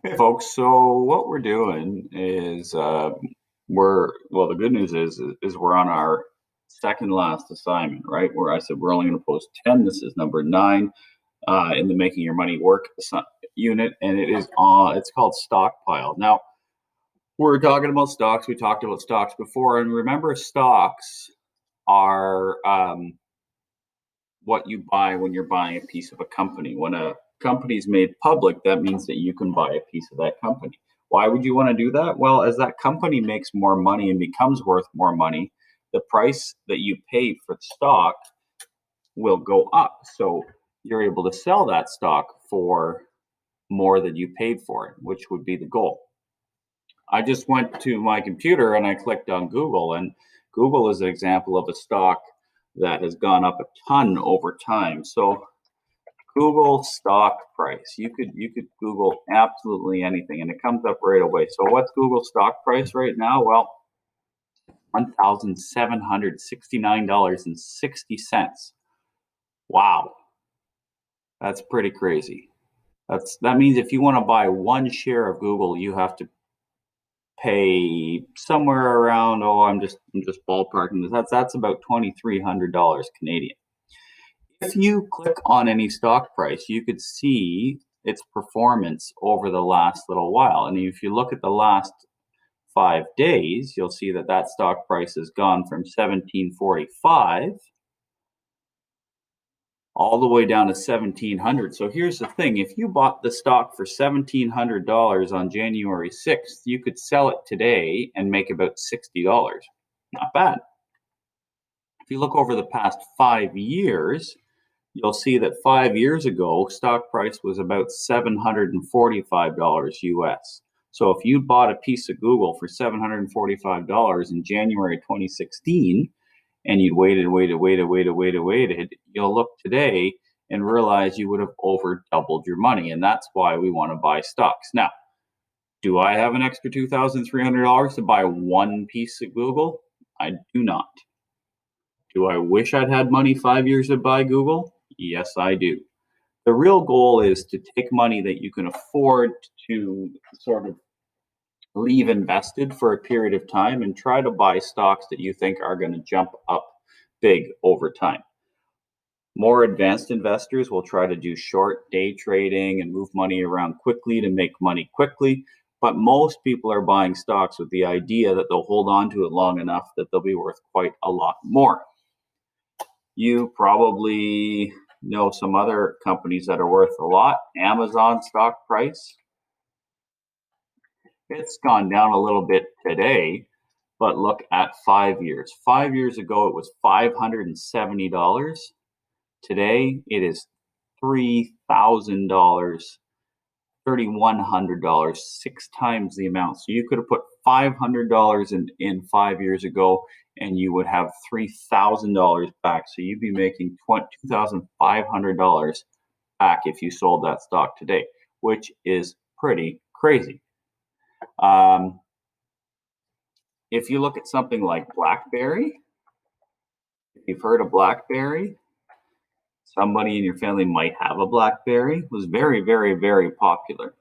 Hey folks, so what we're doing is the good news is we're on our second last assignment, right? Where I said we're only going to post 10. This is number 9 in the Making Your Money Work unit, and it's called Stockpile. Now, we're talking about stocks. We talked about stocks before, and remember, stocks are what you buy when you're buying a piece of a company. When a company is made public, that means that you can buy a piece of that company. Why would you want to do that? Well, as that company makes more money and becomes worth more money, the price that you paid for the stock will go up. So you're able to sell that stock for more than you paid for it, which would be the goal. I just went to my computer and I clicked on Google, and Google is an example of a stock that has gone up a ton over time. So Google stock price. You could Google absolutely anything and it comes up right away. So what's Google stock price right now? Well, $1,769.60. Wow. That's pretty crazy. That means if you want to buy one share of Google, you have to pay somewhere around, I'm just ballparking this. That's about $2,300 Canadian. If you click on any stock price, you could see its performance over the last little while. And if you look at the last 5 days, you'll see that that stock price has gone from 1745 all the way down to 1700. So here's the thing, if you bought the stock for $1,700 on January 6th, you could sell it today and make about $60. Not bad. If you look over the past 5 years, you'll see that 5 years ago, stock price was about $745 US. So if you bought a piece of Google for $745 in January 2016, and you'd waited, you'll look today and realize you would have over doubled your money. And that's why we want to buy stocks. Now, do I have an extra $2,300 to buy one piece of Google? I do not. Do I wish I'd had money 5 years to buy Google? Yes, I do. The real goal is to take money that you can afford to sort of leave invested for a period of time and try to buy stocks that you think are going to jump up big over time. More advanced investors will try to do short day trading and move money around quickly to make money quickly. But most people are buying stocks with the idea that they'll hold on to it long enough that they'll be worth quite a lot more. You probably know some other companies that are worth a lot. Amazon stock price, it's gone down a little bit today, but look at 5 years. 5 years ago, it was $570. Today, it is $3,000, $3,100, 6 times the amount. So you could have put $500 in 5 years ago, and you would have $3,000 back. So you'd be making $2,500 back if you sold that stock today, which is pretty crazy. If you look at something like BlackBerry, if you've heard of BlackBerry, somebody in your family might have a BlackBerry. It was very, very, very popular.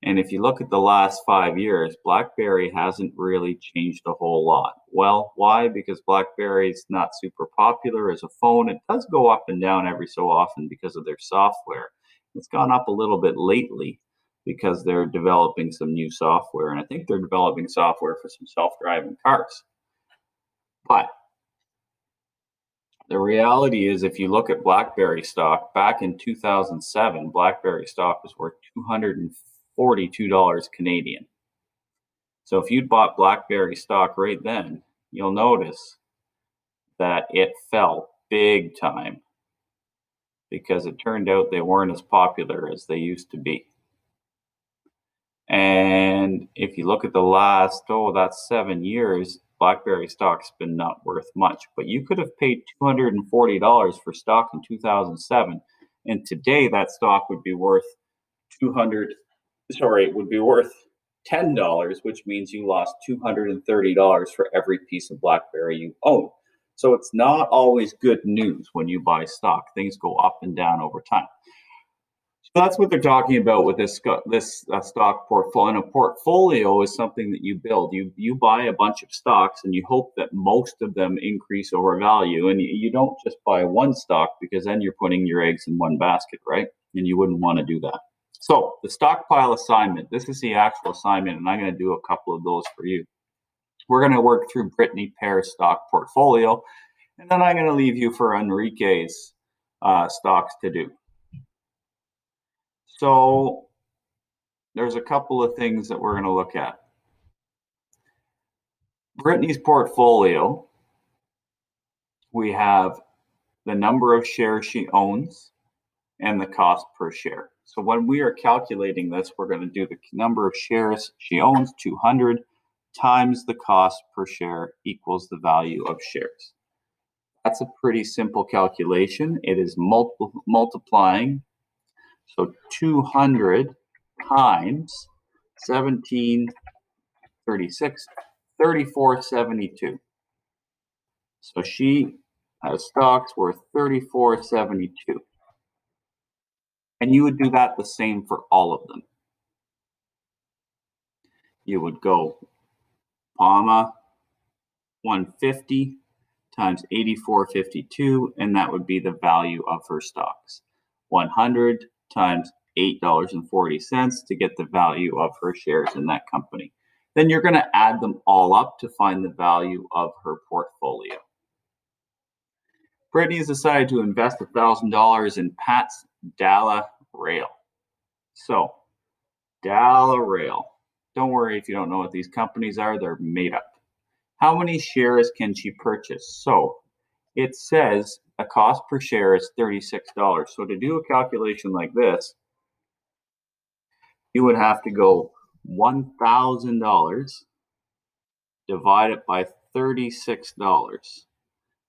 And if you look at the last 5 years, BlackBerry hasn't really changed a whole lot. Well, why? Because BlackBerry is not super popular as a phone. It does go up and down every so often because of their software. It's gone up a little bit lately because they're developing some new software. And I think they're developing software for some self-driving cars. But the reality is, if you look at BlackBerry stock back in 2007, BlackBerry stock was worth $242 Canadian. So if you'd bought BlackBerry stock right then, you'll notice that it fell big time because it turned out they weren't as popular as they used to be. And if you look at the last, that's 7 years, BlackBerry stock's been not worth much. But you could have paid $240 for stock in 2007, and today that stock would be worth $10, which means you lost $230 for every piece of BlackBerry you own. So it's not always good news when you buy stock. Things go up and down over time. That's what they're talking about with this stock portfolio. And a portfolio is something that you build. You buy a bunch of stocks and you hope that most of them increase over value. And you don't just buy one stock, because then you're putting your eggs in one basket, right? And you wouldn't want to do that. So the stockpile assignment. This is the actual assignment, and I'm going to do a couple of those for you. We're going to work through Brittany Pear's stock portfolio, and then I'm going to leave you for Enrique's stocks to do. So there's a couple of things that we're going to look at. Brittany's portfolio, we have the number of shares she owns and the cost per share. So when we are calculating this, we're going to do the number of shares she owns, 200, times the cost per share equals the value of shares. That's a pretty simple calculation. It is multiplying. So 200 times 1736, 3472. So she has stocks worth 3472. And you would do that the same for all of them. You would go comma 150 times 84.52, and that would be the value of her stocks. 100 times $8.40 to get the value of her shares in that company. Then you're going to add them all up to find the value of her portfolio. Brittany has decided to invest $1,000 in Pat's Dala Rail. So, Dala Rail. Don't worry if you don't know what these companies are, they're made up. How many shares can she purchase? So, it says a cost per share is $36. So to do a calculation like this, you would have to go $1,000 divided by $36,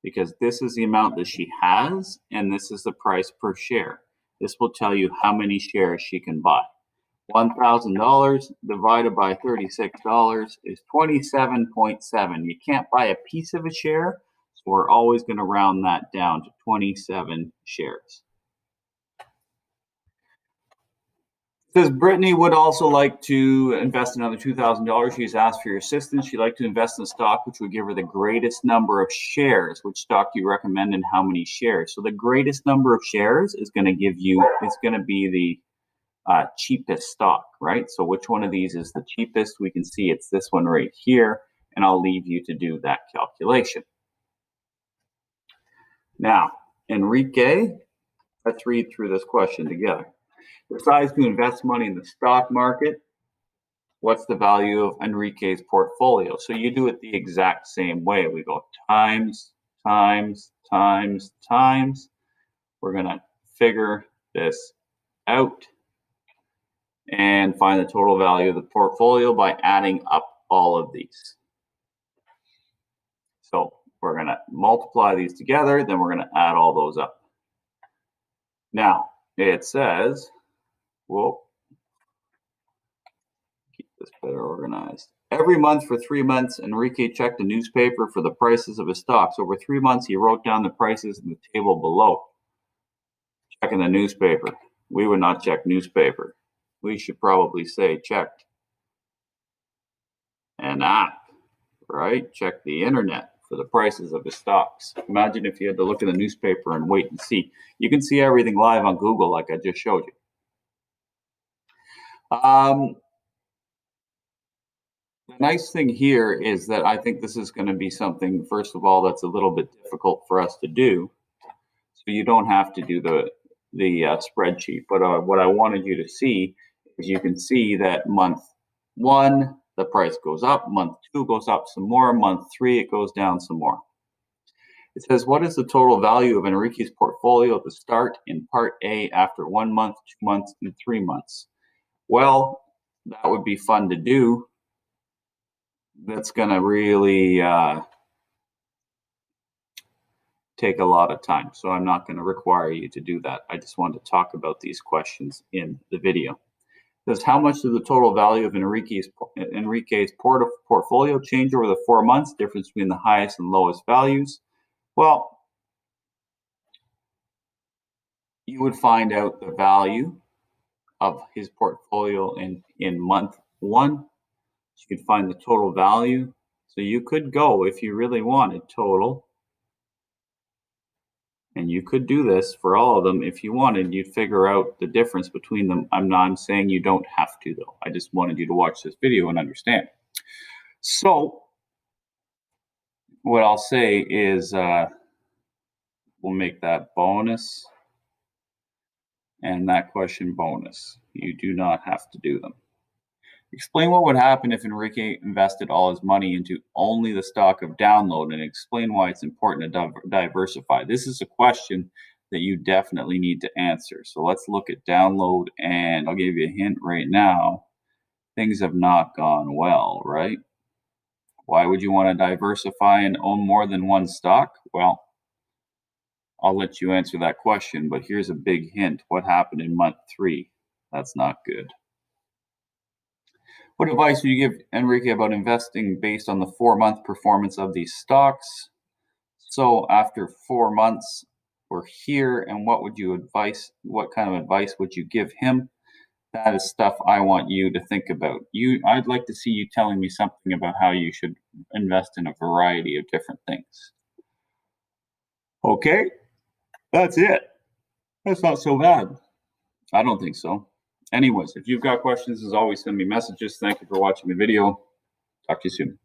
because this is the amount that she has and this is the price per share. This will tell you how many shares she can buy. $1,000 divided by $36 is 27.7. You can't buy a piece of a share, so we're always going to round that down to 27 shares. Says Brittany would also like to invest another $2,000. She's asked for your assistance. She'd like to invest in a stock which would give her the greatest number of shares. Which stock do you recommend and how many shares? So the greatest number of shares is going to give you, it's going to be the cheapest stock, right? So which one of these is the cheapest? We can see it's this one right here, and I'll leave you to do that calculation. Now, Enrique, let's read through this question together. Decides to invest money in the stock market. What's the value of Enrique's portfolio? So you do it the exact same way. We go times, times, times, times. We're going to figure this out and find the total value of the portfolio by adding up all of these. So we're going to multiply these together, then we're going to add all those up. Now, it says, whoa, keep this better organized. Every month for 3 months, Enrique checked the newspaper for the prices of his stocks. Over 3 months, he wrote down the prices in the table below. Checking the newspaper. We would not check newspaper. We should probably say checked an app, right? Check the internet for the prices of his stocks. Imagine if you had to look at the newspaper and wait and see. You can see everything live on Google like I just showed you. The nice thing here is that I think this is going to be something, first of all, that's a little bit difficult for us to do. So you don't have to do the spreadsheet. But what I wanted you to see is you can see that month 1, the price goes up. Month 2 goes up some more. Month 3, it goes down some more. It says, what is the total value of Enrique's portfolio at the start in Part A after 1 month, 2 months, and 3 months? Well, that would be fun to do. That's going to really take a lot of time. So I'm not going to require you to do that. I just want to talk about these questions in the video. It says, how much does the total value of Enrique's portfolio change over the 4 months? Difference between the highest and lowest values. Well, you would find out the value of his portfolio in month 1. You could find the total value. So you could go if you really wanted total. And you could do this for all of them if you wanted. You'd figure out the difference between them. I'm saying you don't have to, though. I just wanted you to watch this video and understand. So what I'll say is we'll make that bonus and that question bonus. You do not have to do them. Explain what would happen if Enrique invested all his money into only the stock of Download, and explain why it's important to diversify. This is a question that you definitely need to answer. So let's look at Download, and I'll give you a hint right now. Things have not gone well, right? Why would you want to diversify and own more than one stock? Well, I'll let you answer that question, but here's a big hint. What happened in month 3? That's not good. What advice would you give Enrique about investing based on the 4-month performance of these stocks? So after 4 months, we're here, and what kind of advice would you give him? That is stuff I want you to think about. I'd like to see you telling me something about how you should invest in a variety of different things. Okay, that's it. That's not so bad. I don't think so. Anyways, if you've got questions, as always, send me messages. Thank you for watching the video. Talk to you soon.